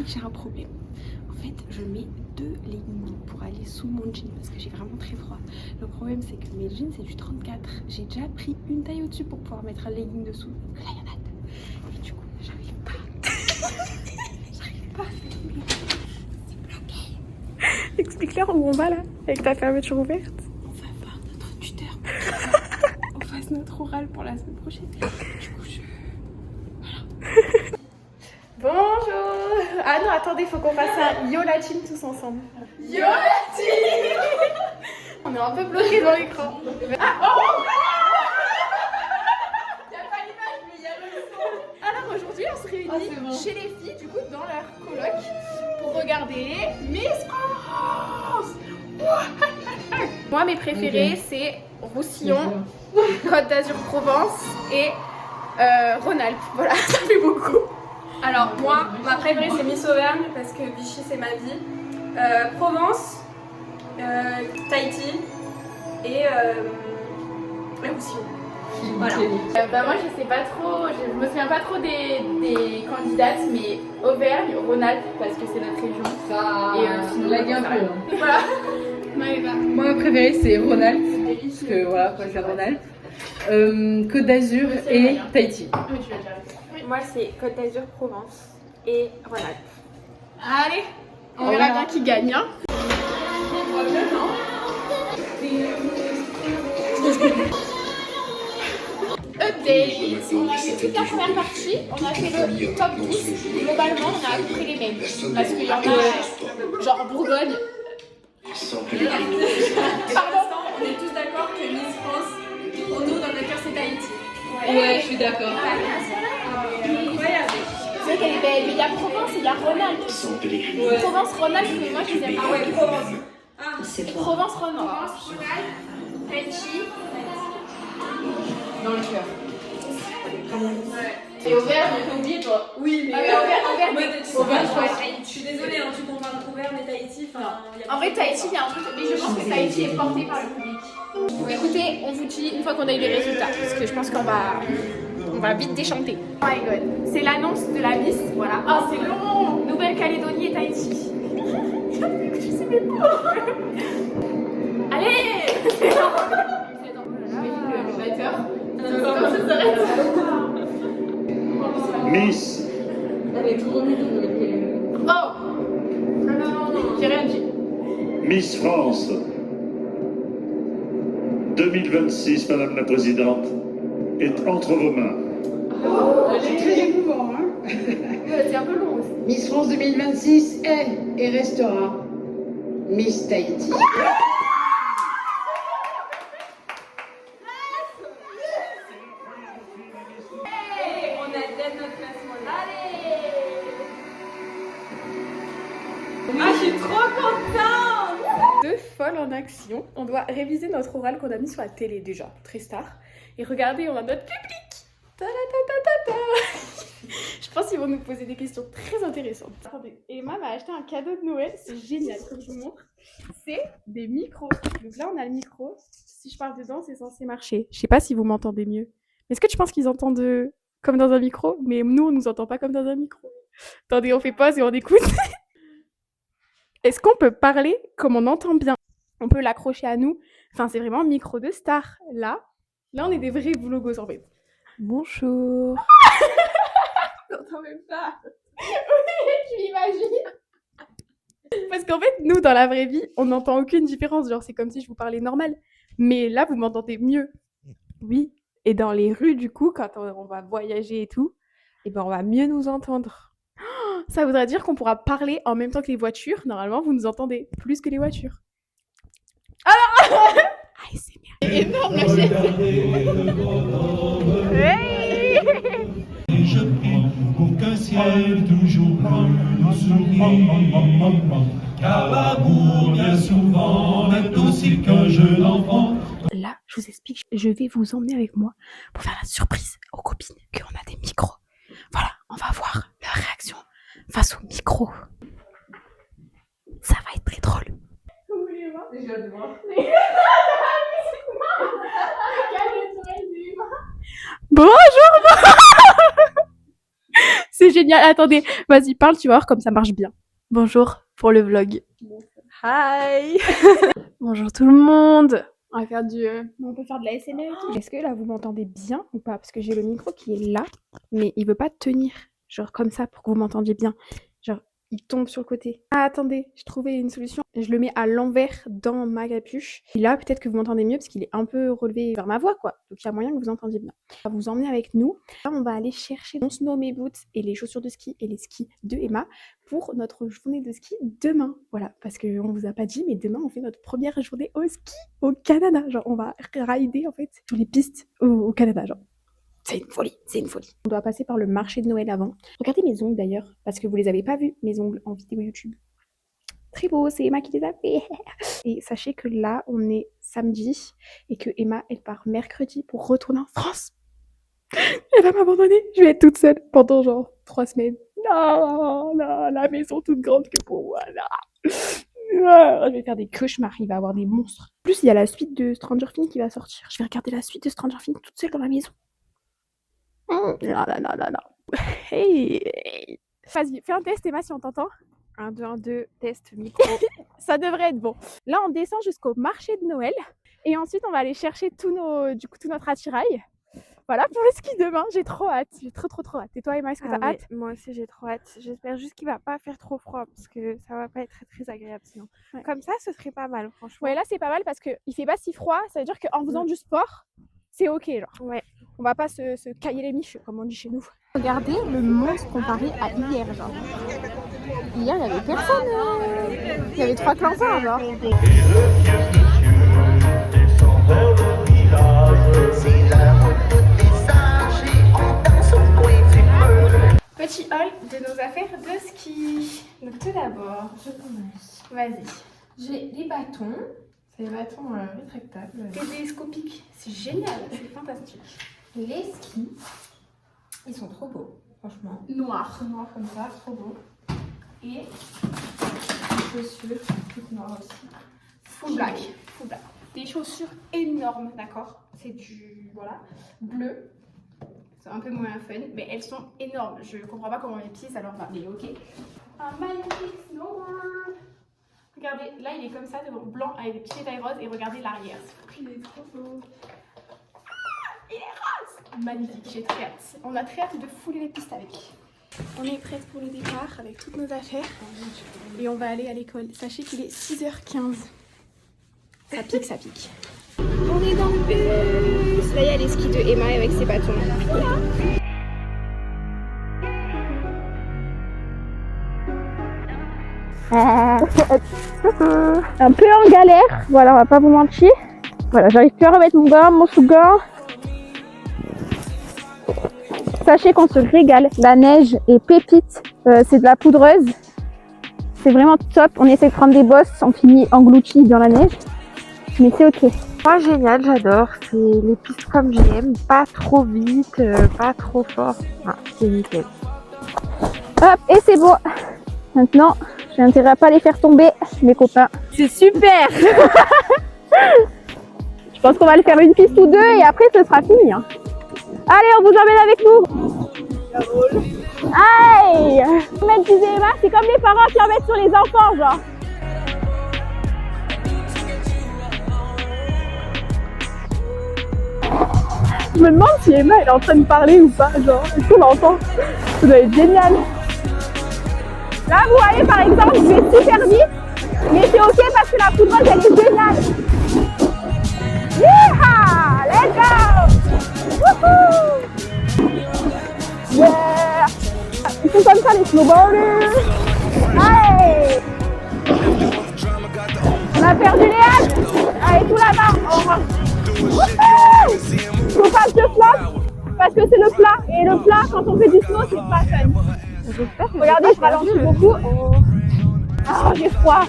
que j'ai un problème. En fait, je mets 2 leggings pour aller sous mon jean parce que j'ai vraiment très froid. Le problème, c'est que mes jeans, c'est du 34. J'ai déjà pris une taille au-dessus pour pouvoir mettre un legging dessous. Donc là, il y en a 2. Et du coup, j'arrive pas. J'arrive pas à filmer. C'est bloqué. Explique-leur où on va là, avec ta fermeture ouverte. On va voir notre tuteur pour qu'on fasse notre oral pour la semaine prochaine. Du coup, Bonjour. Ah non, attendez, faut qu'on fasse un yo la team tous ensemble. Yo la team. On est un peu bloqués dans l'écran. Alors aujourd'hui, on se réunit chez les filles, du coup, dans leur coloc, pour regarder Miss France. Moi, mes préférés, c'est Roussillon, Côte d'Azur, Provence et Rhône-Alpes. Voilà, ça fait beaucoup. Alors moi, ma préférée c'est Miss Auvergne parce que Vichy c'est ma vie. Provence, Tahiti et Roussillon. Voilà. Moi je sais pas trop, je me souviens pas trop des candidates, mais Auvergne, Rhône-Alpes parce que c'est notre région. Ça sinon, lague un peu. Voilà. Moi ma préférée c'est Rhône-Alpes, parce que voilà, quoi, c'est Rhône-Alpes. Côte d'Azur et Tahiti. moi, c'est Côte d'Azur, Provence et Rhône-Alpes. Allez, on verra bien qui gagne. Hein. Update, on a fait toute la première partie, on a fait le top 10, globalement on a à peu près les mêmes, parce qu'il y en a genre Bourgogne. Pardon, on est tous d'accord que Miss France, pour nous dans notre cœur c'est Tahiti. Ouais, je suis d'accord. Incroyable. C'est qu'elle est belle, mais il y a Provence et il y a Rhône-Alpes. Provence, Rhône-Alpes, mais moi je les aime pas. Ouais, Provence. Provence, Rhône-Alpes. Tahiti. Dans le cœur. Et Auvergne, j'ai oublié toi. Oui, mais Auvergne, je suis désolée, hein, tu compares Auvergne et Tahiti. En vrai, Tahiti, il y a un truc, mais je pense que Tahiti est porté par le public. Écoutez, on vous dit une fois qu'on a eu les résultats, parce que je pense qu'on va vite déchanter. Oh my god, c'est l'annonce de la Miss, voilà. Oh, c'est long. Nouvelle-Calédonie et Tahiti. Je sais même pas. Allez. Le batteur. Comment ça s'arrête? Miss, Elle est trop mignonne. Oh. Non, j'ai rien dit. Miss France 2026, Madame la Présidente, est entre vos mains. C'est très émouvant, hein. C'est un peu long aussi. Miss France 2026 est et restera Miss Tahiti. on a donné notre classement. Allez. Ah, je suis trop contente. Deux folles en action. On doit réviser notre oral qu'on a mis sur la télé déjà, très star. Et regardez, on a notre public. Ta -ta -ta -ta -ta. Je pense qu'ils vont nous poser des questions très intéressantes. Attendez, Emma m'a acheté un cadeau de Noël, c'est génial, comme je vous montre. C'est des micros. Donc là, on a le micro. Si je parle dedans, c'est censé marcher. Je sais pas si vous m'entendez mieux. Est-ce que tu penses qu'ils entendent comme dans un micro? Mais nous, on nous entend pas comme dans un micro. Attendez, on fait pause et on écoute. Est-ce qu'on peut parler comme on entend bien? On peut l'accrocher à nous. Enfin, c'est vraiment un micro de star. Là, on est des vrais vloggos en fait. Bonjour. J'entends même pas. Tu imagines? Parce qu'en fait, nous, dans la vraie vie, on n'entend aucune différence. Genre, c'est comme si je vous parlais normal. Mais là, vous m'entendez mieux. Oui. Et dans les rues, du coup, quand on va voyager et tout, eh ben, on va mieux nous entendre. Ça voudrait dire qu'on pourra parler en même temps que les voitures. Normalement, vous nous entendez plus que les voitures. Alors ASMR. Énorme la chaîne. Hey. Je prie qu'aucun ciel toujours bleu nous sourie, car l'amour bien souvent est aussi qu'un jeune enfant. Là, je vous explique, je vais vous emmener avec moi pour faire la surprise aux copines qu'on a des micros. Voilà, on va voir leur réaction face au micro. Ça va être très drôle. Vous voulez voir? Déjà de voir. Bonjour. C'est génial. génial. Attendez, vas-y, parle, tu vas voir comme ça marche bien. Bonjour pour le vlog. Hi. Bonjour tout le monde. On va faire on peut faire de la SMR et tout. Est-ce que là vous m'entendez bien ou pas? Parce que j'ai le micro qui est là, mais il veut pas tenir. Genre comme ça pour que vous m'entendiez bien. Genre il tombe sur le côté. Ah attendez, j'ai trouvé une solution. Je le mets à l'envers dans ma capuche. Et là peut-être que vous m'entendez mieux parce qu'il est un peu relevé vers ma voix quoi. Donc il y a moyen que vous entendiez bien. On va vous emmener avec nous. Là on va aller chercher mon snow, mes boots et les chaussures de ski et les skis de Emma pour notre journée de ski demain. Voilà, parce qu'on vous a pas dit, mais demain on fait notre première journée au ski au Canada. Genre on va rider en fait sur les pistes au Canada. Genre c'est une folie, c'est une folie. On doit passer par le marché de Noël avant. Regardez mes ongles d'ailleurs, parce que vous les avez pas vus, mes ongles en vidéo YouTube. Très beau, c'est Emma qui les a fait. Et sachez que là, on est samedi et que Emma, elle part mercredi pour retourner en France. Elle va m'abandonner, je vais être toute seule pendant genre 3 semaines. Non, non, la maison toute grande que pour moi, là. Je vais faire des cauchemars, il va y avoir des monstres. En plus, il y a la suite de Stranger Things qui va sortir. Je vais regarder la suite de Stranger Things toute seule dans la maison. Là, là, là, là, là. Hey. Vas-y, fais un test, Emma, si on t'entend. 1, 2, 1, 2, test, micro. Ça devrait être bon. Là, on descend jusqu'au marché de Noël. Et ensuite, on va aller chercher tout notre attirail. Voilà pour le ski demain. J'ai trop hâte. J'ai trop hâte. Et toi, Emma, est-ce que t'as hâte? Moi aussi, j'ai trop hâte. J'espère juste qu'il va pas faire trop froid parce que ça va pas être très agréable sinon. Ouais. Comme ça, ce serait pas mal, franchement. Ouais, là, c'est pas mal parce qu'il fait pas si froid. Ça veut dire qu'en faisant du sport, c'est ok, genre. Ouais. On va pas se cailler les miches, comme on dit chez nous. Regardez le monstre comparé à hier, genre. Hier, il y avait personne. Il y avait 3 clampins, genre. Petit haul de nos affaires de ski. Donc tout d'abord, je commence. Vas-y. J'ai les bâtons. C'est des bâtons rétractables. Télescopiques. C'est génial, c'est fantastique. Les skis. Ils sont trop beaux, franchement. Noirs comme ça, trop beaux. Et les chaussures, toutes noires aussi. Full black. Des chaussures énormes, d'accord. C'est du, voilà, bleu. C'est un peu moins fun, mais elles sont énormes. Je comprends pas comment les pieds ça leur va, mais ok. Un magnifique snowboard. Regardez, là il est comme ça, devant blanc avec des petits détails roses et regardez l'arrière. Il est trop beau. Il est rose. Magnifique, j'ai très hâte. On a très hâte de fouler les pistes avec. On est prête pour le départ avec toutes nos affaires et on va aller à l'école. Sachez qu'il est 6h15. Ça pique. On est dans le bus. Là, il y a les skis de Emma avec ses bâtons. Un peu en galère. Voilà, on va pas vous mentir. Voilà, j'arrive plus à remettre mon sous-gant. Sachez qu'on se régale. La neige est pépite. C'est de la poudreuse. C'est vraiment top. On essaie de prendre des bosses. On finit englouti dans la neige. Mais c'est ok. Moi, génial, j'adore. C'est les pistes comme j'aime. Pas trop vite, pas trop fort. Ah, c'est nickel. Hop, et c'est bon. Maintenant, j'ai intérêt à pas les faire tomber, mes copains. C'est super. Je pense qu'on va le faire une piste ou deux et après, ce sera fini. Hein. Allez, on vous emmène avec nous. Aïe. Mettre du Emma, c'est comme les parents qui en mettent sur les enfants, genre. Je me demande si Emma elle est en train de parler ou pas, genre, est-ce qu'on l'entend? Ça doit être génial. Là, vous voyez, par exemple, je vais super vite, mais c'est ok parce que la poudreuse, elle est géniale. Yeeha! Let's go! Wouhou! Yeah! Ils sont comme ça, les snowboarders. Allez! On a perdu Léane. Allez, tout là-bas. Faut pas que je flotte parce que c'est le plat. Et le plat, quand on fait du snow, c'est pas fun. Regardez, je ralentis beaucoup. Ah, j'ai froid.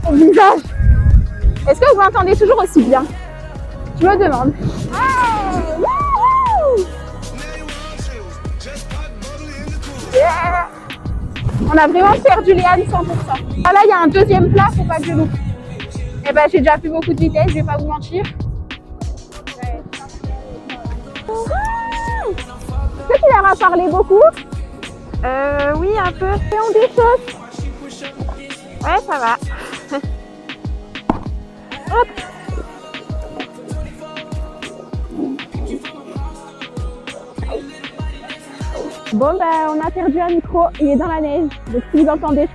Mon visage. Est-ce que vous m'entendez toujours aussi bien? Je me demande. Yeah. On a vraiment perdu Léane 100%. Ah là, il y a un deuxième plat, faut pas que je loupe. Eh ben, j'ai déjà fait beaucoup de vitesse, je vais pas vous mentir. Est-ce qu'il leur a parlé beaucoup? Oui, un peu. Et on déchausse. Ouais, ça va. Hop. Bon, bah, on a perdu un micro. Il est dans la neige. Donc, si vous entendez,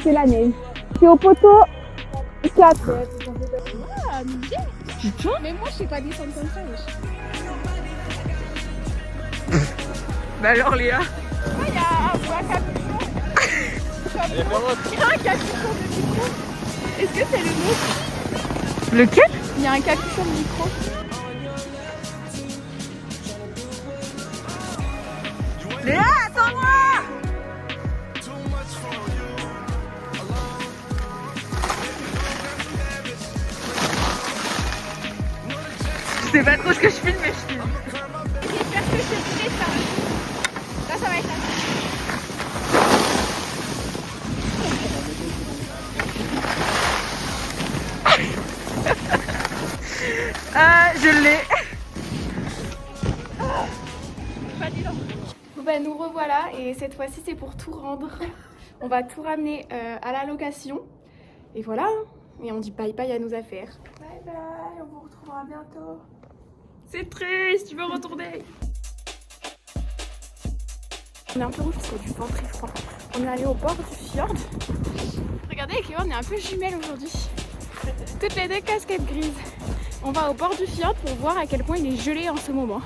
c'est la neige. C'est au poteau 4. Ah, putain. Mais moi, je sais pas descendre comme ça. Bah alors Léa. Il y a un capuchon. Il y a un capuchon de micro. Est-ce que c'est le nôtre? Lequel? Il y a un capuchon de micro. Léa, attends-moi! Je sais pas trop ce que je filme, mais je filme. J'espère que je te dirai ça. Ça va être Je l'ai. Bon bah nous revoilà et cette fois-ci c'est pour tout rendre. On va tout ramener à la location. Et voilà. Et on dit bye bye à nos affaires. Bye bye, on vous retrouvera bientôt. C'est triste, tu veux retourner. On est un peu rouge parce qu'il y a du vent très froid. On est allé au bord du fjord. Regardez, avec Léon, on est un peu jumelles aujourd'hui. Toutes les deux casquettes grises. On va au bord du fjord pour voir à quel point il est gelé en ce moment.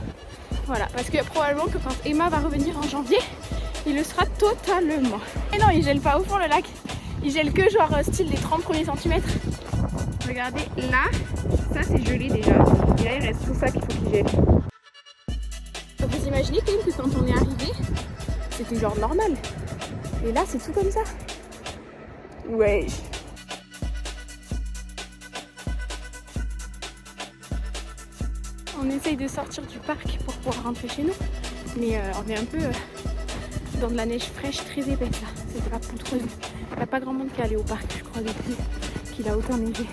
Voilà, parce que probablement que quand Emma va revenir en janvier, il le sera totalement. Et non, il gèle pas au fond le lac. Il gèle que genre style les 30 premiers centimètres. Regardez, là, ça c'est gelé déjà. Et là, il reste tout ça qu'il faut qu'il gèle. Donc vous imaginez quand même que quand on est arrivé, c'était genre normal. Et là, c'est tout comme ça. Ouais. On essaye de sortir du parc pour pouvoir rentrer chez nous. Mais on est un peu dans de la neige fraîche très épaisse là. C'est de la poudreuse. Il n'y a pas grand monde qui est allé au parc, je crois, depuis qu'il a autant neigé.